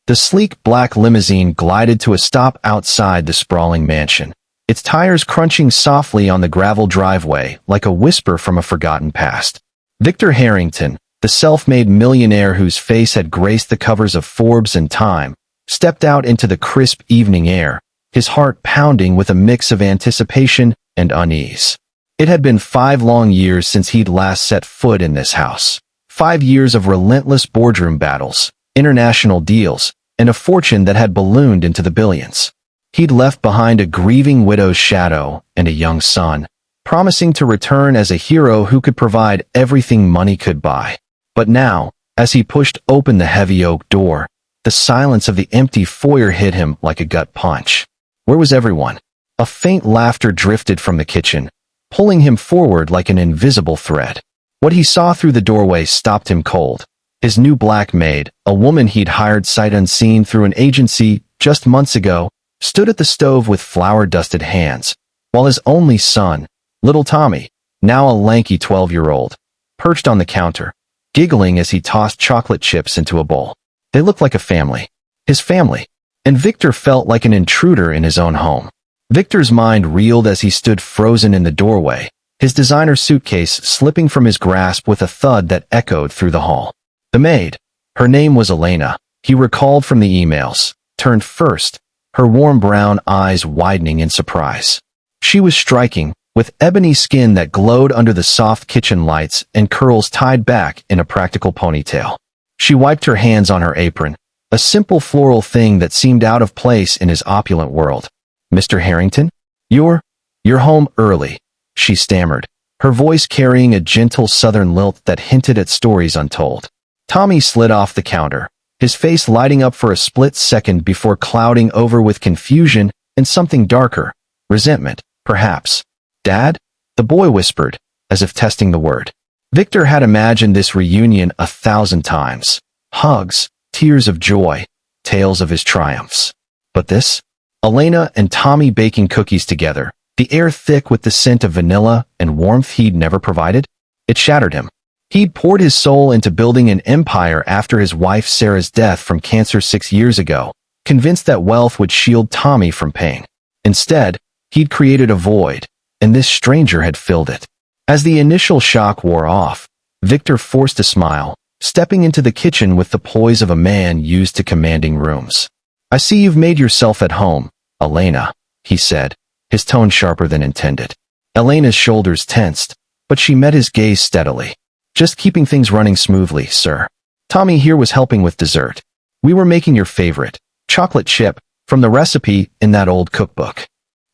The sleek black limousine glided to a stop outside the sprawling mansion, its tires crunching softly on the gravel driveway like a whisper from a forgotten past. Victor Harrington, the self-made millionaire whose face had graced the covers of Forbes and Time, stepped out into the crisp evening air, his heart pounding with a mix of anticipation and unease. It had been 5 long years since he'd last set foot in this house. 5 years of relentless boardroom battles, international deals, and a fortune that had ballooned into the billions. He'd left behind a grieving widow's shadow and a young son, promising to return as a hero who could provide everything money could buy. But now, as he pushed open the heavy oak door, the silence of the empty foyer hit him like a gut punch. Where was everyone? A faint laughter drifted from the kitchen, pulling him forward like an invisible thread. What he saw through the doorway stopped him cold. His new black maid, a woman he'd hired sight unseen through an agency just months ago, stood at the stove with flour-dusted hands, while his only son, little Tommy, now a lanky 12-year-old, perched on the counter, giggling as he tossed chocolate chips into a bowl. They looked like a family. His family. And Victor felt like an intruder in his own home. Victor's mind reeled as he stood frozen in the doorway, his designer suitcase slipping from his grasp with a thud that echoed through the hall. The maid, her name was Elena, he recalled from the emails, turned first, her warm brown eyes widening in surprise. She was striking, with ebony skin that glowed under the soft kitchen lights and curls tied back in a practical ponytail. She wiped her hands on her apron, a simple floral thing that seemed out of place in his opulent world. "Mr. Harrington? You're home early," she stammered, her voice carrying a gentle southern lilt that hinted at stories untold. Tommy slid off the counter, his face lighting up for a split second before clouding over with confusion and something darker, resentment, perhaps. "Dad?" the boy whispered, as if testing the word. Victor had imagined this reunion 1,000 times. Hugs, tears of joy, tales of his triumphs. But this? Elena and Tommy baking cookies together, the air thick with the scent of vanilla and warmth he'd never provided? It shattered him. He'd poured his soul into building an empire after his wife Sarah's death from cancer 6 years ago, convinced that wealth would shield Tommy from pain. Instead, he'd created a void, and this stranger had filled it. As the initial shock wore off, Victor forced a smile, stepping into the kitchen with the poise of a man used to commanding rooms. "I see you've made yourself at home, Elena," he said, his tone sharper than intended. Elena's shoulders tensed, but she met his gaze steadily. "Just keeping things running smoothly, sir. Tommy here was helping with dessert. We were making your favorite, chocolate chip, from the recipe in that old cookbook."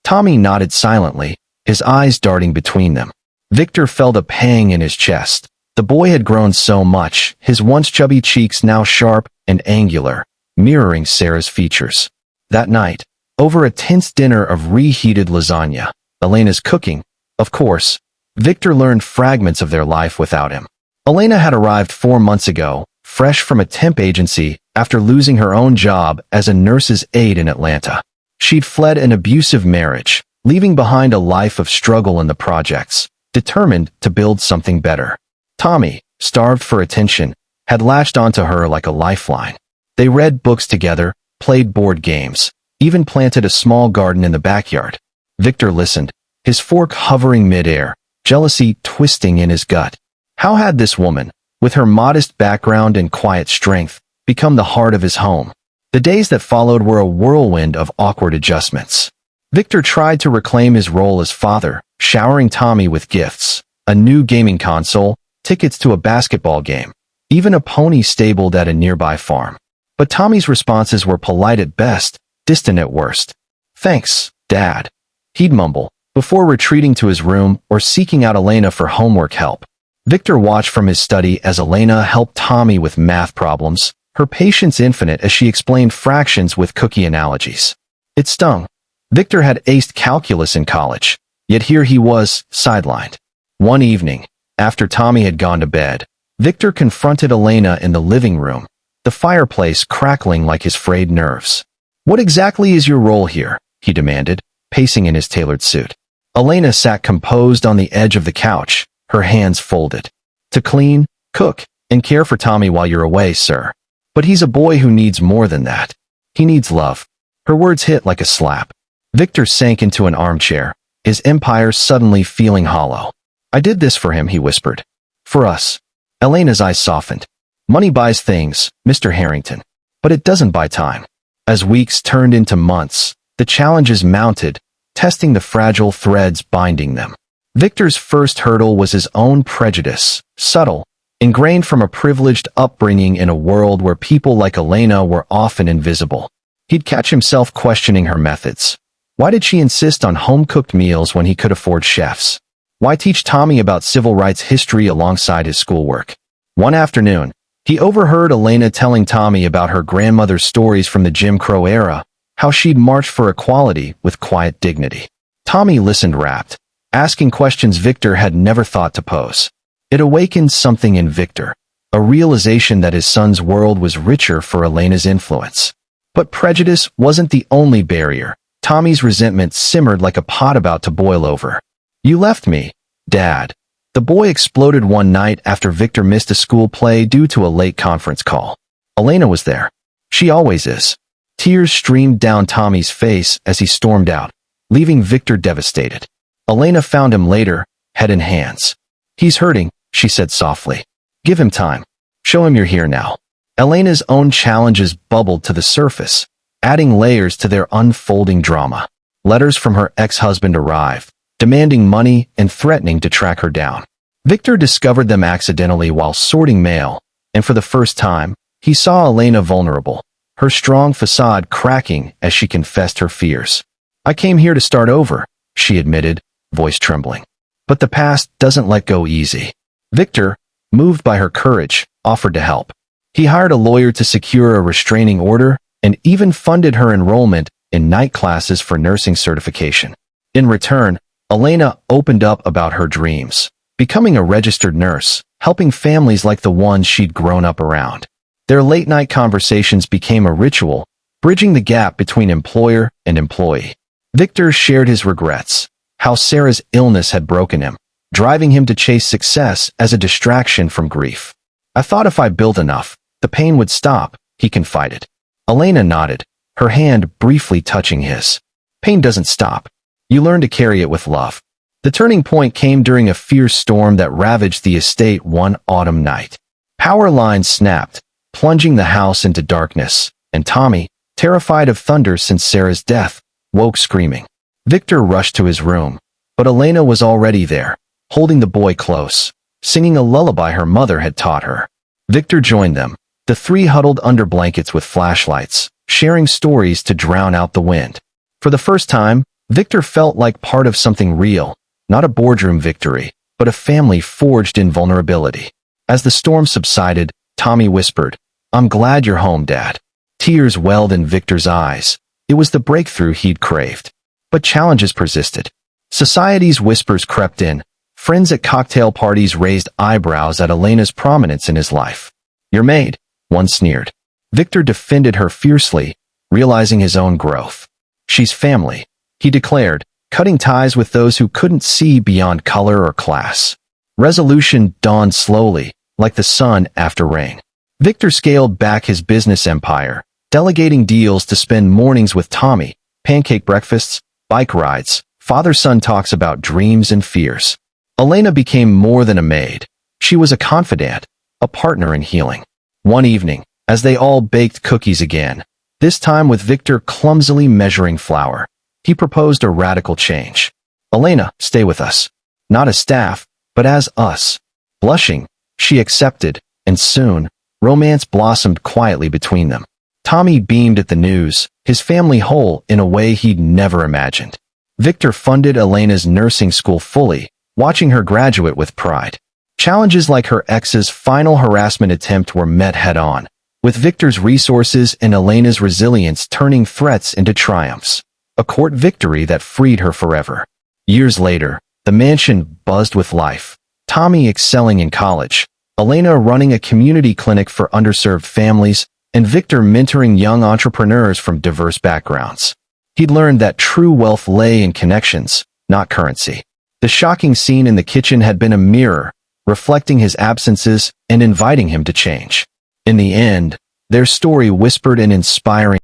Tommy nodded silently, his eyes darting between them. Victor felt a pang in his chest. The boy had grown so much, his once chubby cheeks now sharp and angular, mirroring Sarah's features. That night, over a tense dinner of reheated lasagna, Elena's cooking, of course, Victor learned fragments of their life without him. Elena had arrived 4 months ago, fresh from a temp agency after losing her own job as a nurse's aide in Atlanta. She'd fled an abusive marriage, leaving behind a life of struggle in the projects, determined to build something better. Tommy, starved for attention, had latched onto her like a lifeline. They read books together, played board games, even planted a small garden in the backyard. Victor listened, his fork hovering midair, jealousy twisting in his gut. How had this woman, with her modest background and quiet strength, become the heart of his home? The days that followed were a whirlwind of awkward adjustments. Victor tried to reclaim his role as father, showering Tommy with gifts, a new gaming console, tickets to a basketball game, even a pony stabled at a nearby farm. But Tommy's responses were polite at best, distant at worst. "Thanks, Dad," he'd mumble, before retreating to his room or seeking out Elena for homework help. Victor watched from his study as Elena helped Tommy with math problems, her patience infinite as she explained fractions with cookie analogies. It stung. Victor had aced calculus in college, yet here he was, sidelined. One evening, after Tommy had gone to bed, Victor confronted Elena in the living room, the fireplace crackling like his frayed nerves. "What exactly is your role here?" he demanded, pacing in his tailored suit. Elena sat composed on the edge of the couch, her hands folded. "To clean, cook, and care for Tommy while you're away, sir." But he's a boy who needs more than that. He needs love. Her words hit like a slap. Victor sank into an armchair, his empire suddenly feeling hollow. I did this for him, he whispered. For us. Elena's eyes softened. Money buys things, Mr. Harrington. But it doesn't buy time. As weeks turned into months, the challenges mounted, testing the fragile threads binding them. Victor's first hurdle was his own prejudice, subtle, ingrained from a privileged upbringing in a world where people like Elena were often invisible. He'd catch himself questioning her methods. Why did she insist on home-cooked meals when he could afford chefs? Why teach Tommy about civil rights history alongside his schoolwork? One afternoon, he overheard Elena telling Tommy about her grandmother's stories from the Jim Crow era, how she'd marched for equality with quiet dignity. Tommy listened rapt, asking questions Victor had never thought to pose. It awakened something in Victor, a realization that his son's world was richer for Elena's influence. But prejudice wasn't the only barrier. Tommy's resentment simmered like a pot about to boil over. You left me, Dad. The boy exploded one night after Victor missed a school play due to a late conference call. Elena was there. She always is. Tears streamed down Tommy's face as he stormed out, leaving Victor devastated. Elena found him later, head in hands. He's hurting, she said softly. Give him time. Show him you're here now. Elena's own challenges bubbled to the surface, adding layers to their unfolding drama. Letters from her ex-husband arrived, demanding money and threatening to track her down. Victor discovered them accidentally while sorting mail, and for the first time, he saw Elena vulnerable, her strong facade cracking as she confessed her fears. I came here to start over, she admitted, voice trembling. But the past doesn't let go easy. Victor, moved by her courage, offered to help. He hired a lawyer to secure a restraining order and even funded her enrollment in night classes for nursing certification. In return, Elena opened up about her dreams, becoming a registered nurse, helping families like the ones she'd grown up around. Their late-night conversations became a ritual, bridging the gap between employer and employee. Victor shared his regrets, how Sarah's illness had broken him, driving him to chase success as a distraction from grief. I thought if I built enough, the pain would stop, he confided. Elena nodded, her hand briefly touching his. Pain doesn't stop. You learn to carry it with love. The turning point came during a fierce storm that ravaged the estate one autumn night. Power lines snapped, plunging the house into darkness, and Tommy, terrified of thunder since Sarah's death, woke screaming. Victor rushed to his room, but Elena was already there, holding the boy close, singing a lullaby her mother had taught her. Victor joined them. The three huddled under blankets with flashlights, sharing stories to drown out the wind. For the first time, Victor felt like part of something real, not a boardroom victory, but a family forged in vulnerability. As the storm subsided, Tommy whispered, I'm glad you're home, Dad. Tears welled in Victor's eyes. It was the breakthrough he'd craved. But challenges persisted. Society's whispers crept in. Friends at cocktail parties raised eyebrows at Elena's prominence in his life. Your maid, one sneered. Victor defended her fiercely, realizing his own growth. She's family, he declared, cutting ties with those who couldn't see beyond color or class. Resolution dawned slowly, like the sun after rain. Victor scaled back his business empire, delegating deals to spend mornings with Tommy, pancake breakfasts, bike rides, father-son talks about dreams and fears. Elena became more than a maid. She was a confidant, a partner in healing. One evening, as they all baked cookies again, this time with Victor clumsily measuring flour, he proposed a radical change. Elena, stay with us. Not as staff, but as us. Blushing, she accepted, and soon, romance blossomed quietly between them. Tommy beamed at the news, his family whole in a way he'd never imagined. Victor funded Elena's nursing school fully, watching her graduate with pride. Challenges like her ex's final harassment attempt were met head-on, with Victor's resources and Elena's resilience turning threats into triumphs. A court victory that freed her forever. Years later, the mansion buzzed with life. Tommy excelling in college, Elena running a community clinic for underserved families, and Victor mentoring young entrepreneurs from diverse backgrounds. He'd learned that true wealth lay in connections, not currency. The shocking scene in the kitchen had been a mirror, reflecting his absences and inviting him to change. In the end, Their story whispered in inspiring